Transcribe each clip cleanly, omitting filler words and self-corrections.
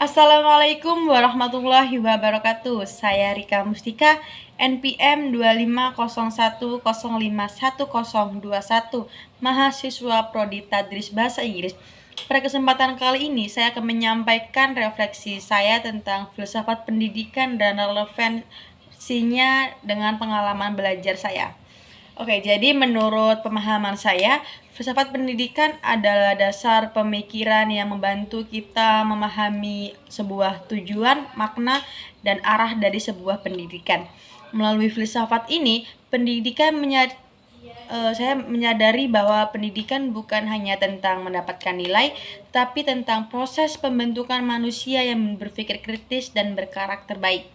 Assalamualaikum warahmatullahi wabarakatuh. Saya Rika Mustika, NPM 2501051021, mahasiswa Prodi Tadris Bahasa Inggris. Pada kesempatan kali ini saya akan menyampaikan refleksi saya tentang filsafat pendidikan dan relevansinya dengan pengalaman belajar saya. Oke, jadi menurut pemahaman saya, filsafat pendidikan adalah dasar pemikiran yang membantu kita memahami sebuah tujuan, makna, dan arah dari sebuah pendidikan. Melalui filsafat ini, saya menyadari bahwa pendidikan bukan hanya tentang mendapatkan nilai, tapi tentang proses pembentukan manusia yang berpikir kritis dan berkarakter baik.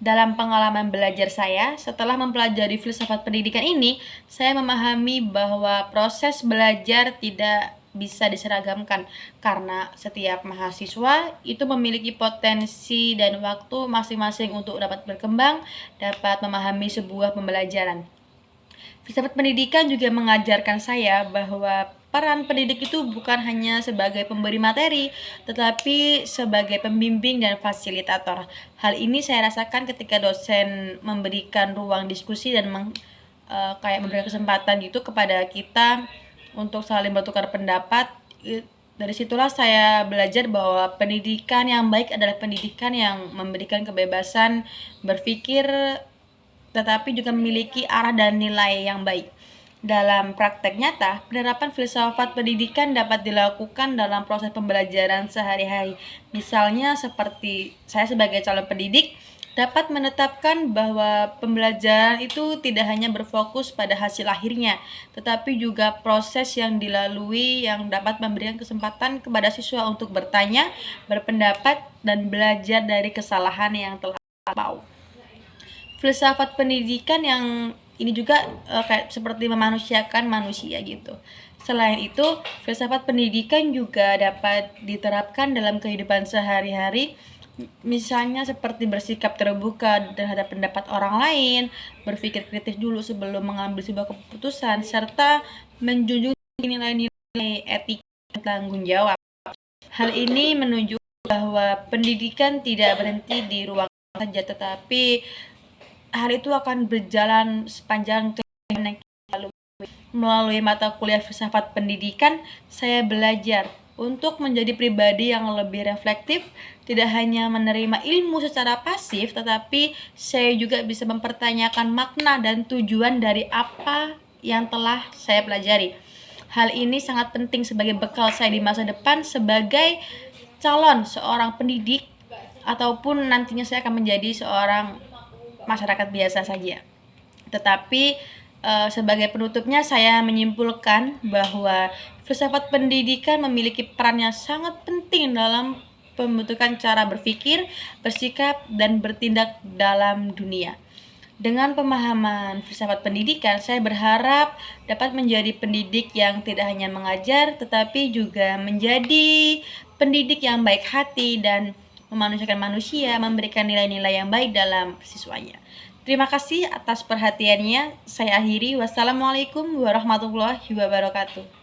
Dalam pengalaman belajar saya, setelah mempelajari filsafat pendidikan ini, saya memahami bahwa proses belajar tidak bisa diseragamkan karena setiap mahasiswa itu memiliki potensi dan waktu masing-masing untuk dapat berkembang, dapat memahami sebuah pembelajaran. Filsafat pendidikan juga mengajarkan saya bahwa peran pendidik itu bukan hanya sebagai pemberi materi, tetapi sebagai pembimbing dan fasilitator. Hal ini saya rasakan ketika dosen memberikan ruang diskusi dan kayak memberikan kesempatan gitu kepada kita untuk saling bertukar pendapat. Dari situlah saya belajar bahwa pendidikan yang baik adalah pendidikan yang memberikan kebebasan berpikir tetapi juga memiliki arah dan nilai yang baik. Dalam praktek nyata, penerapan filsafat pendidikan dapat dilakukan dalam proses pembelajaran sehari-hari. Misalnya seperti saya sebagai calon pendidik dapat menetapkan bahwa pembelajaran itu tidak hanya berfokus pada hasil akhirnya, tetapi juga proses yang dilalui yang dapat memberikan kesempatan kepada siswa untuk bertanya, berpendapat, dan belajar dari kesalahan yang telah lalu. Filsafat pendidikan yang ini juga kayak seperti memanusiakan manusia gitu. Selain itu, filsafat pendidikan juga dapat diterapkan dalam kehidupan sehari-hari, misalnya seperti bersikap terbuka terhadap pendapat orang lain, berpikir kritis dulu sebelum mengambil sebuah keputusan, serta menjunjung nilai-nilai etika dan tanggung jawab. Hal ini menunjukkan bahwa pendidikan tidak berhenti di ruang saja, tetapi hal itu akan berjalan sepanjang kehidupan yang kita lalui. Melalui mata kuliah filsafat pendidikan, saya belajar untuk menjadi pribadi yang lebih reflektif, tidak hanya menerima ilmu secara pasif, tetapi saya juga bisa mempertanyakan makna dan tujuan dari apa yang telah saya pelajari. Hal ini sangat penting sebagai bekal saya di masa depan sebagai calon seorang pendidik ataupun nantinya saya akan menjadi seorang masyarakat biasa saja. Tetapi sebagai penutupnya saya menyimpulkan bahwa filsafat pendidikan memiliki peran yang sangat penting dalam pembentukan cara berpikir, bersikap, dan bertindak dalam dunia. Dengan pemahaman filsafat pendidikan, saya berharap dapat menjadi pendidik yang tidak hanya mengajar, tetapi juga menjadi pendidik yang baik hati dan memanusiakan manusia, memberikan nilai-nilai yang baik dalam siswanya. Terima kasih atas perhatiannya. Saya akhiri. Wassalamualaikum warahmatullahi wabarakatuh.